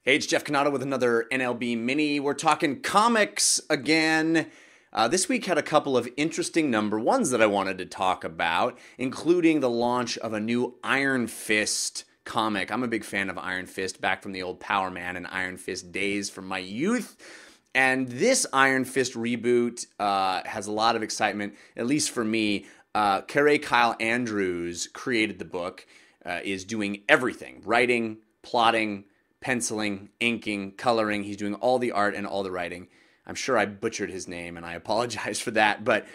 Hey, it's Jeff Cannata with another NLB mini. We're talking comics again. This week had a couple of interesting number ones that I wanted to talk about, including the launch of a new Iron Fist comic. I'm a big fan of Iron Fist, back from the old Power Man and Iron Fist days from my youth. And this Iron Fist reboot has a lot of excitement, at least for me. Kyle Andrews created the book, is doing everything: writing, plotting, penciling, inking, coloring. He's doing all the art and all the writing. I'm sure I butchered his name, and I apologize for that. But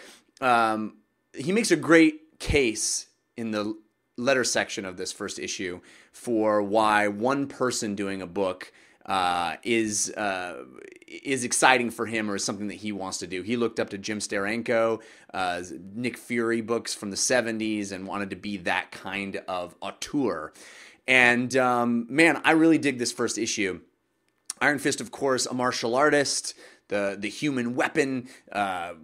he makes a great case in the letter section of this first issue for why one person doing a book is exciting for him, or is something that he wants to do. He looked up to Jim Steranko, Nick Fury books from the 70s, and wanted to be that kind of auteur. And man, I really dig this first issue. Iron Fist, of course, a martial artist, the human weapon, a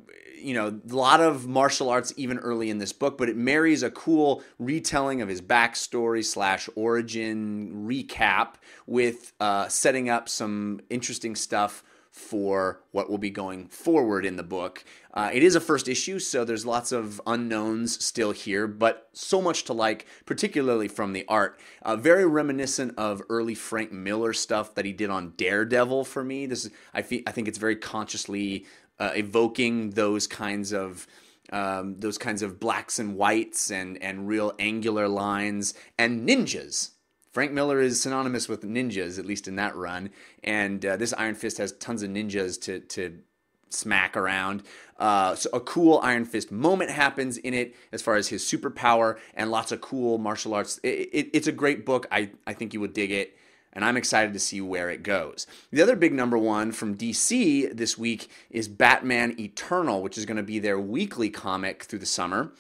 lot of martial arts even early in this book, but it marries a cool retelling of his backstory / origin recap with setting up some interesting stuff for what will be going forward in the book. It is a first issue, so there's lots of unknowns still here, but so much to like, particularly from the art. Very reminiscent of early Frank Miller stuff that he did on Daredevil for me. I think it's very consciously evoking those kinds of blacks and whites and real angular lines and ninjas. Frank Miller is synonymous with ninjas, at least in that run, and this Iron Fist has tons of ninjas to smack around. So a cool Iron Fist moment happens in it as far as his superpower, and lots of cool martial arts. It's a great book. I think you would dig it, and I'm excited to see where it goes. The other big number one from DC this week is Batman Eternal, which is going to be their weekly comic through the summer.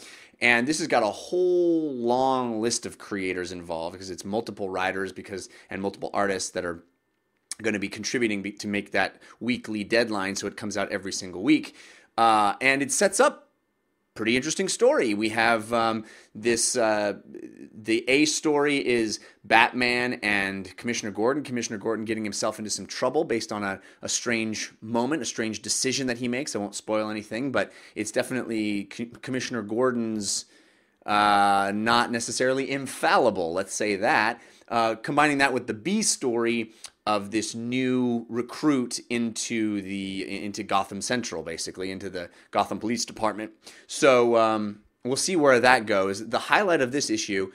And this has got a whole long list of creators involved, because it's multiple writers and multiple artists that are going to be contributing to make that weekly deadline, so it comes out every single week. And it sets up pretty interesting story. We have the A story is Batman and Commissioner Gordon. Commissioner Gordon getting himself into some trouble based on a strange moment, a strange decision that he makes. I won't spoil anything, but it's definitely Commissioner Gordon's not necessarily infallible, let's say that. Combining that with the B story of this new recruit into Gotham Central, basically, into the Gotham Police Department. So we'll see where that goes. The highlight of this issue,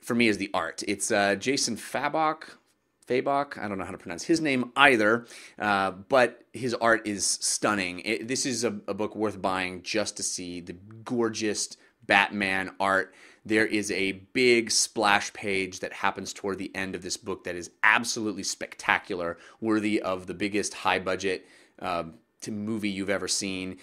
for me, is the art. It's Jason Fabok, I don't know how to pronounce his name either, but his art is stunning. This is a book worth buying just to see the gorgeous Batman art. There is a big splash page that happens toward the end of this book that is absolutely spectacular, worthy of the biggest high-budget movie you've ever seen.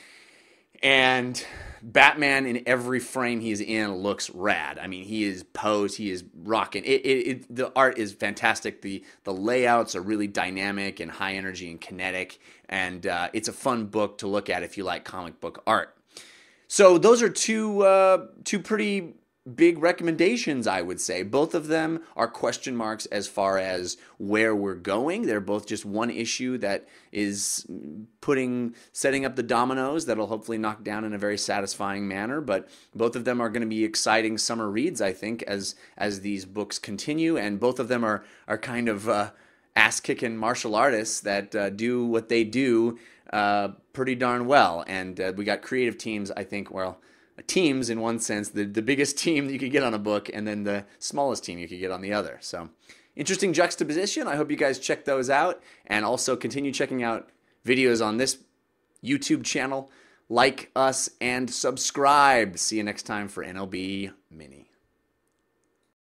And Batman, in every frame he's in, looks rad. I mean, he is posed, he is rocking. The art is fantastic. The layouts are really dynamic and high energy and kinetic, and it's a fun book to look at if you like comic book art. So those are two pretty big recommendations, I would say. Both of them are question marks as far as where we're going. They're both just one issue that is setting up the dominoes that'll hopefully knock down in a very satisfying manner. But both of them are going to be exciting summer reads, I think, as these books continue. And both of them are kind of ass-kicking martial artists that do what they do pretty darn well. And we got creative teams, I think, teams in one sense, the biggest team that you could get on a book, and then the smallest team you could get on the other. So interesting juxtaposition. I hope you guys check those out, and also continue checking out videos on this YouTube channel. Like us and subscribe. See you next time for NLB Mini.